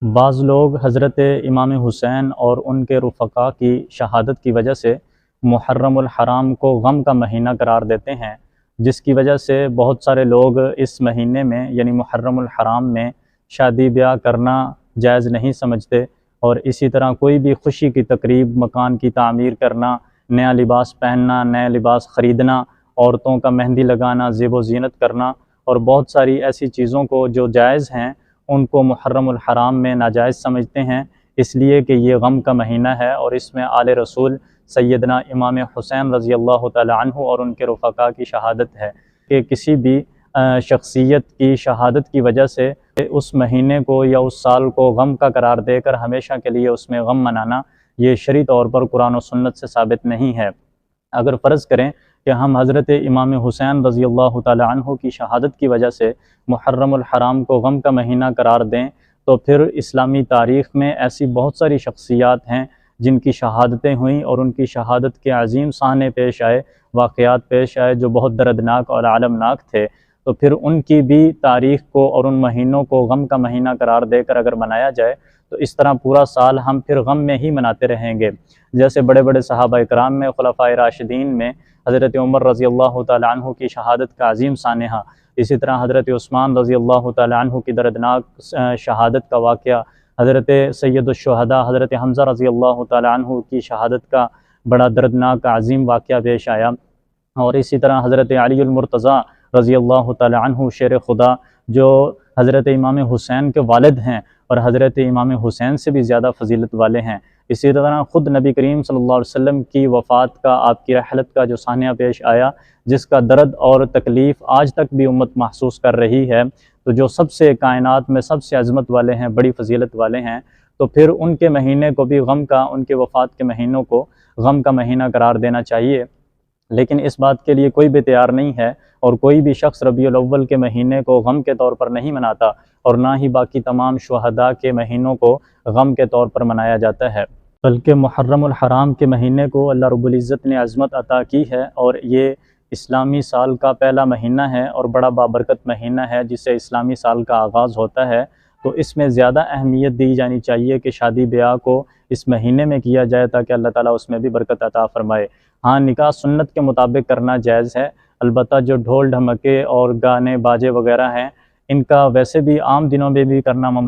بعض لوگ حضرت امام حسین اور ان کے رفقا کی شہادت کی وجہ سے محرم الحرام کو غم کا مہینہ قرار دیتے ہیں، جس کی وجہ سے بہت سارے لوگ اس مہینے میں یعنی محرم الحرام میں شادی بیاہ کرنا جائز نہیں سمجھتے، اور اسی طرح کوئی بھی خوشی کی تقریب، مکان کی تعمیر کرنا، نیا لباس پہننا، نیا لباس خریدنا، عورتوں کا مہندی لگانا، زیب و زینت کرنا اور بہت ساری ایسی چیزوں کو جو جائز ہیں ان کو محرم الحرام میں ناجائز سمجھتے ہیں، اس لیے کہ یہ غم کا مہینہ ہے اور اس میں آل رسول سیدنا امام حسین رضی اللہ تعالی عنہ اور ان کے رفقا کی شہادت ہے کہ کسی بھی شخصیت کی شہادت کی وجہ سے اس مہینے کو یا اس سال کو غم کا قرار دے کر ہمیشہ کے لیے اس میں غم منانا یہ شرعی طور پر قرآن و سنت سے ثابت نہیں ہے۔ اگر فرض کریں کہ ہم حضرت امام حسین رضی اللہ تعالی عنہ کی شہادت کی وجہ سے محرم الحرام کو غم کا مہینہ قرار دیں تو پھر اسلامی تاریخ میں ایسی بہت ساری شخصیات ہیں جن کی شہادتیں ہوئیں اور ان کی شہادت کے عظیم سانے پیش آئے، واقعات پیش آئے جو بہت دردناک اور عالمناک تھے، تو پھر ان کی بھی تاریخ کو اور ان مہینوں کو غم کا مہینہ قرار دے کر اگر منایا جائے تو اس طرح پورا سال ہم پھر غم میں ہی مناتے رہیں گے۔ جیسے بڑے بڑے صحابہ کرام میں، خلفائے راشدین میں حضرت عمر رضی اللہ تعالی عنہ کی شہادت کا عظیم سانحہ، اسی طرح حضرت عثمان رضی اللہ تعالی عنہ کی دردناک شہادت کا واقعہ، حضرت سید الشہداء حضرت حمزہ رضی اللہ تعالی عنہ کی شہادت کا بڑا دردناک عظیم واقعہ پیش آیا، اور اسی طرح حضرت علی المرتضیٰ رضی اللہ تعالی عنہ شیر خدا جو حضرت امام حسین کے والد ہیں اور حضرت امام حسین سے بھی زیادہ فضیلت والے ہیں، اسی طرح خود نبی کریم صلی اللہ علیہ وسلم کی وفات کا، آپ کی رحلت کا جو سانحہ پیش آیا جس کا درد اور تکلیف آج تک بھی امت محسوس کر رہی ہے، تو جو سب سے کائنات میں سب سے عظمت والے ہیں، بڑی فضیلت والے ہیں، تو پھر ان کے مہینے کو بھی غم کا، ان کے وفات کے مہینوں کو غم کا مہینہ قرار دینا چاہیے۔ لیکن اس بات کے لیے کوئی بھی تیار نہیں ہے اور کوئی بھی شخص ربیع الاول کے مہینے کو غم کے طور پر نہیں مناتا اور نہ ہی باقی تمام شہداء کے مہینوں کو غم کے طور پر منایا جاتا ہے، بلکہ محرم الحرام کے مہینے کو اللہ رب العزت نے عظمت عطا کی ہے، اور یہ اسلامی سال کا پہلا مہینہ ہے اور بڑا بابرکت مہینہ ہے جس سے اسلامی سال کا آغاز ہوتا ہے، تو اس میں زیادہ اہمیت دی جانی چاہیے کہ شادی بیاہ کو اس مہینے میں کیا جائے تاکہ اللہ تعالیٰ اس میں بھی برکت عطا فرمائے۔ ہاں، نکاح سنت کے مطابق کرنا جائز ہے، البتہ جو ڈھول ڈھمکے اور گانے باجے وغیرہ ہیں ان کا ویسے بھی عام دنوں میں بھی کرنا ممنوع